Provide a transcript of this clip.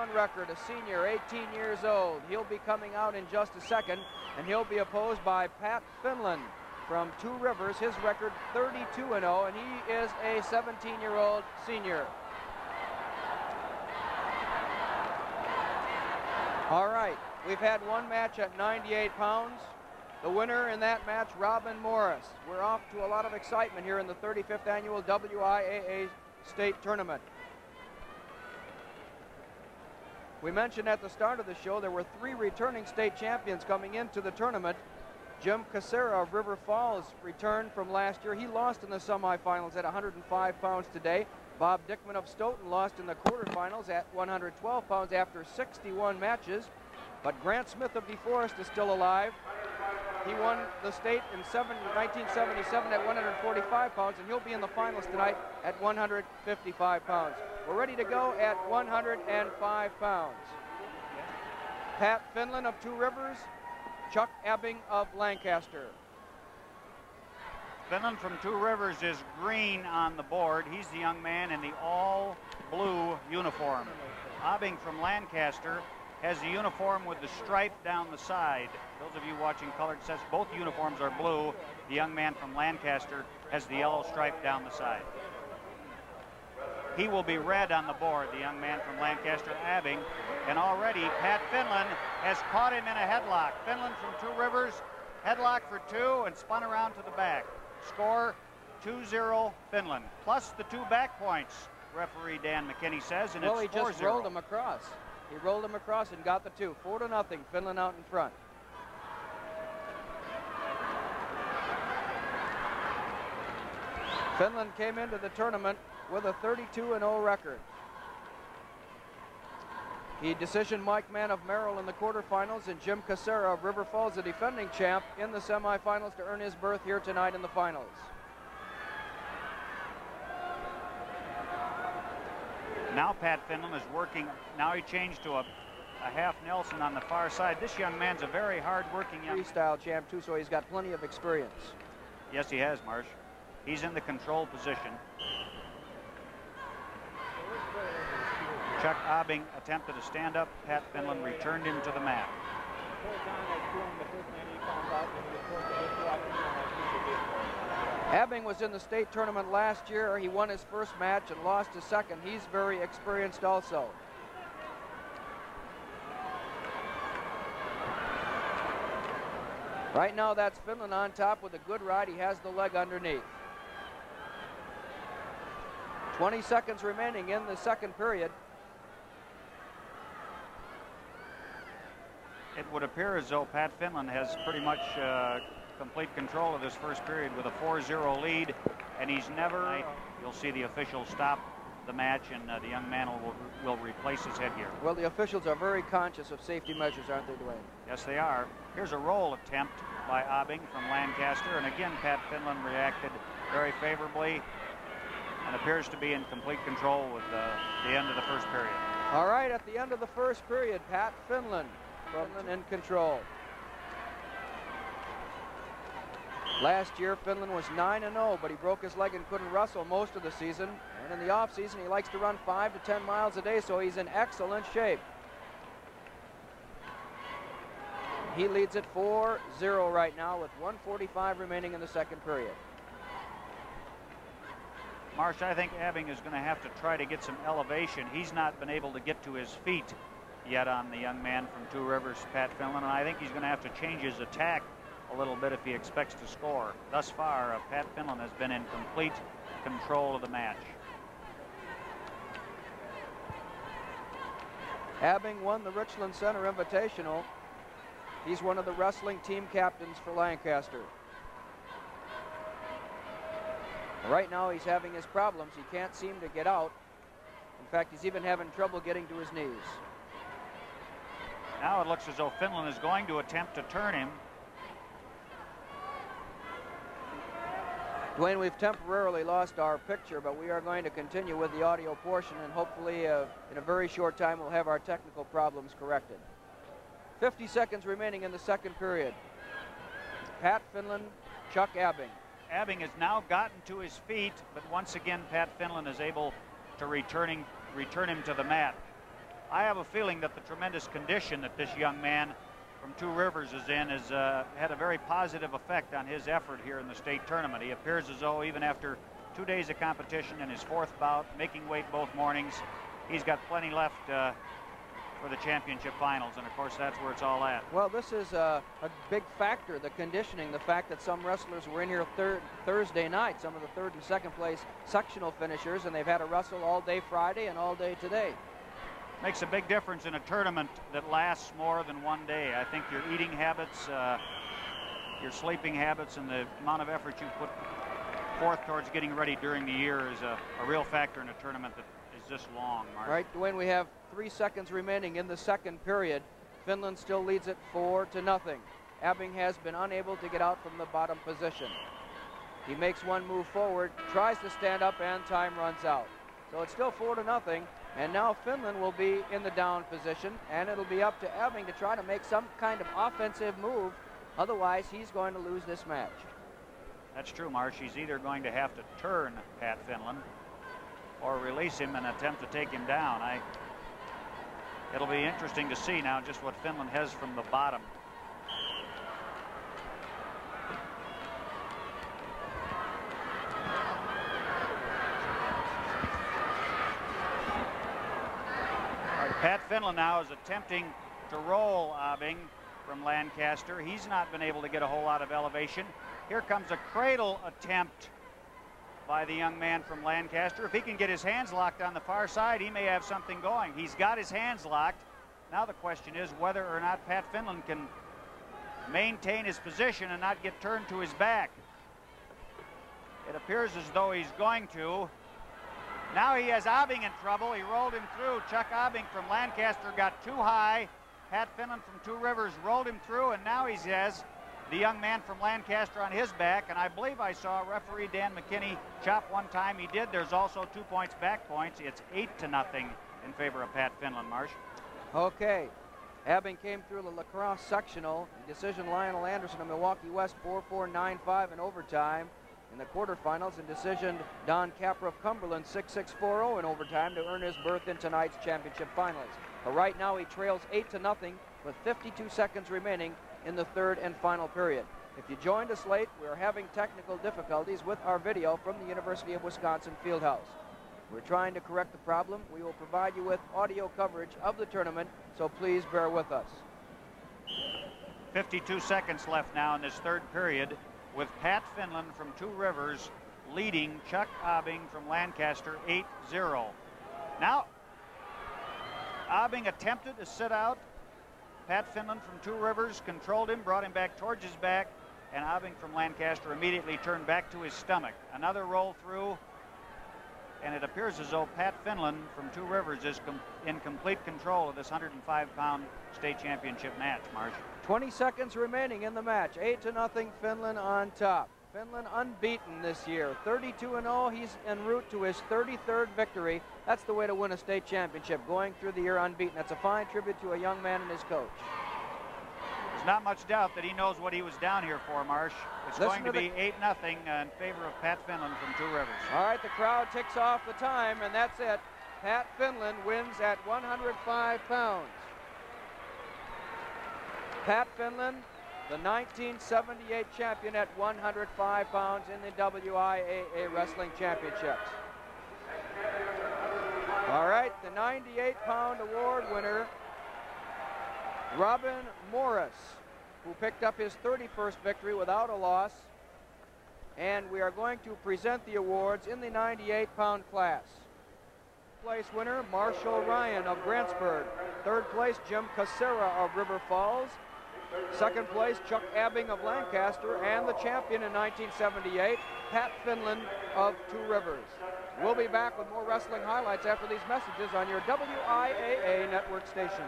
31 record, a senior, 18 years old. He'll be coming out in just a second, and he'll be opposed by Pat Finlan from Two Rivers. His record 32-0, and he is a 17-year-old senior. All right, we've had one match at 98 pounds. The winner in that match, Robin Morris. We're off to a lot of excitement here in the 35th annual WIAA state tournament. We mentioned at the start of the show there were 3 returning state champions coming into the tournament. Jim Casera of River Falls returned from last year. He lost in the semifinals at 105 pounds today. Bob Dickman of Stoughton lost in the quarterfinals at 112 pounds after 61 matches. But Grant Smith of DeForest is still alive. He won the state in 1977 at 145 pounds, and he'll be in the finals tonight at 155 pounds. We're ready to go at 105 pounds. Pat Finlan of Two Rivers, Chuck Abing of Lancaster. Finlan from Two Rivers is green on the board. He's the young man in the all-blue uniform. Abing from Lancaster has the uniform with the stripe down the side. Those of you watching colored sets, both uniforms are blue. The young man from Lancaster has the yellow stripe down the side. He will be red on the board, the young man from Lancaster, Abing. And already Pat Finlan has caught him in a headlock. Finlan from Two Rivers, headlock for 2 and spun around to the back. Score 2-0 Finlan, plus the 2 back points, referee Dan McKinney says, and well, it's 4-0. Well, he just rolled him across. He rolled him across and got the 2. 4-0, Finlan out in front. Finlan came into the tournament with a 32-0 record. He decisioned Mike Mann of Merrill in the quarterfinals and Jim Casera of River Falls, the defending champ, in the semifinals to earn his berth here tonight in the finals. Now Pat Finlan is working. Now he changed to a half Nelson on the far side. This young man's a very hard-working young freestyle champ too, so he's got plenty of experience. Yes, he has, Marsh. He's in the control position. Chuck Abing attempted to stand up. Pat Finlan returned him to the mat. Abing was in the state tournament last year. He won his first match and lost his second. He's very experienced also. Right now that's Finlan on top with a good ride. He has the leg underneath. 20 seconds remaining in the second period. It would appear as though Pat Finlan has pretty much complete control of this first period with a 4-0 lead, and he's never. You'll see the officials stop the match, and the young man will replace his headgear. Well, the officials are very conscious of safety measures, aren't they, Dwayne? Yes, they are. Here's a roll attempt by Abing from Lancaster, and again Pat Finlan reacted very favorably and appears to be in complete control with the end of the first period. All right, at the end of the first period, Pat Finlan in control. Last year, Finlan was 9-0, but he broke his leg and couldn't wrestle most of the season. And in the off-season, he likes to run 5 to 10 miles a day, so he's in excellent shape. He leads at 4-0 right now with 1:45 remaining in the second period. Marsh, I think Abing is going to have to try to get some elevation. He's not been able to get to his feet yet on the young man from Two Rivers, Pat Finlan, and I think he's going to have to change his attack a little bit if he expects to score. Thus far, Pat Finlan has been in complete control of the match. Abing won the Richland Center Invitational. He's one of the wrestling team captains for Lancaster. Right now he's having his problems. He can't seem to get out. In fact, he's even having trouble getting to his knees. Now it looks as though Finlan is going to attempt to turn him. Dwayne, we've temporarily lost our picture, but we are going to continue with the audio portion, and hopefully in a very short time we'll have our technical problems corrected. 50 seconds remaining in the second period. Pat Finlan, Chuck Abing. Abing has now gotten to his feet, but once again Pat Finlan is able to return him to the mat. I have a feeling that the tremendous condition that this young man from Two Rivers is in has had a very positive effect on his effort here in the state tournament. He appears as though even after 2 days of competition in his fourth bout, making weight both mornings, he's got plenty left for the championship finals, and of course that's where it's all at. Well, this is a big factor, the conditioning, the fact that some wrestlers were in here Thursday night, some of the third and second place sectional finishers, and they've had to wrestle all day Friday and all day today. Makes a big difference in a tournament that lasts more than 1 day. I think your eating habits, your sleeping habits, and the amount of effort you put forth towards getting ready during the year is a real factor in a tournament that is this long, Mark. Right, Dwayne, we have 3 seconds remaining in the second period. Finland still leads it 4-0. Abing has been unable to get out from the bottom position. He makes one move forward, tries to stand up, and time runs out. So it's still 4-0, and now Finland will be in the down position, and it'll be up to Abing to try to make some kind of offensive move. Otherwise, he's going to lose this match. That's true, Marsh. He's either going to have to turn Pat Finlan or release him and attempt to take him down. It'll be interesting to see now just what Finland has from the bottom. Pat Finlan now is attempting to roll Abing from Lancaster. He's not been able to get a whole lot of elevation. Here comes a cradle attempt by the young man from Lancaster. If he can get his hands locked on the far side, he may have something going. He's got his hands locked. Now the question is whether or not Pat Finlan can maintain his position and not get turned to his back. It appears as though he's going to. Now he has Abing in trouble. He rolled him through. Chuck Abing from Lancaster got too high. Pat Finlan from Two Rivers rolled him through, and now he has the young man from Lancaster on his back. And I believe I saw referee Dan McKinney chop one time. He did. There's also 2 points back points. It's 8-0 in favor of Pat Finlan, Marsh. Okay. Abing came through the lacrosse sectional. Decision Lionel Anderson of Milwaukee West 4-4-9-5 in overtime. In the quarterfinals, and decisioned Don Capra of Cumberland 6-6-4-0 in overtime to earn his berth in tonight's championship finals. But right now he trails 8-0 with 52 seconds remaining in the third and final period. If you joined us late, we're having technical difficulties with our video from the University of Wisconsin Fieldhouse. We're trying to correct the problem. We will provide you with audio coverage of the tournament, so please bear with us. 52 seconds left now in this third period, with Pat Finlan from Two Rivers leading Chuck Abing from Lancaster 8-0. Now, Abing attempted to sit out. Pat Finlan from Two Rivers controlled him, brought him back towards his back, and Abing from Lancaster immediately turned back to his stomach. Another roll through, and it appears as though Pat Finlan from Two Rivers is in complete control of this 105-pound state championship match, Marsh. 20 seconds remaining in the match. 8-0 Finland on top. Finland unbeaten this year. 32-0. He's en route to his 33rd victory. That's the way to win a state championship, going through the year unbeaten. That's a fine tribute to a young man and his coach. There's not much doubt that he knows what he was down here for, Marsh. It's going to be 8-0 in favor of Pat Finlan from Two Rivers. All right, the crowd ticks off the time, and that's it. Pat Finlan wins at 105 pounds. Pat Finlan, the 1978 champion at 105 pounds in the WIAA Wrestling Championships. All right, the 98-pound award winner, Robin Morris, who picked up his 31st victory without a loss. And we are going to present the awards in the 98-pound class. Place winner, Marshall Ryan of Grantsburg. Third place, Jim Casera of River Falls. Second place, Chuck Abing of Lancaster, and the champion in 1978, Pat Finlan of Two Rivers. We'll be back with more wrestling highlights after these messages on your WIAA network station.